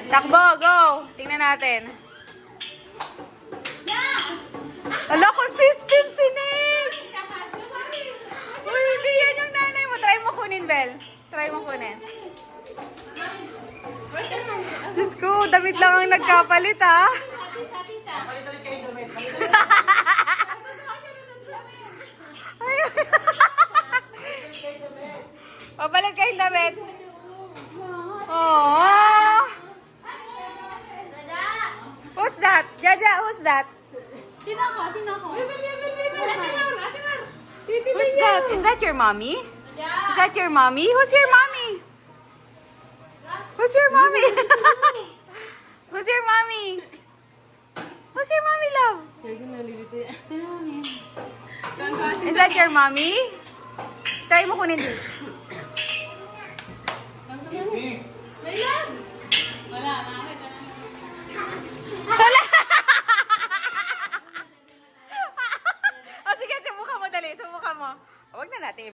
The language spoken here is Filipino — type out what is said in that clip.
Takbo, go! Tingnan natin. Ala, consistency, Nick! Uy, hindi yan yung nanay mo. Try mo kunin, Bel. Try mo kunin. Diyos ko, damit lang ang nagkapalit, ha? Papalit kayong damit. Oh. Who's that? Jaja, who's that? Sino ako? Who's that? Is that your mommy? Is that your mommy? Who's your mommy? Who's your mommy? Who's your mommy? Who's your mommy, love? Is that your mommy? Try mo kunin. Wala, nakakita na. Wala! O sige, subukan mo dali. Subukan mo. Huwag na natin.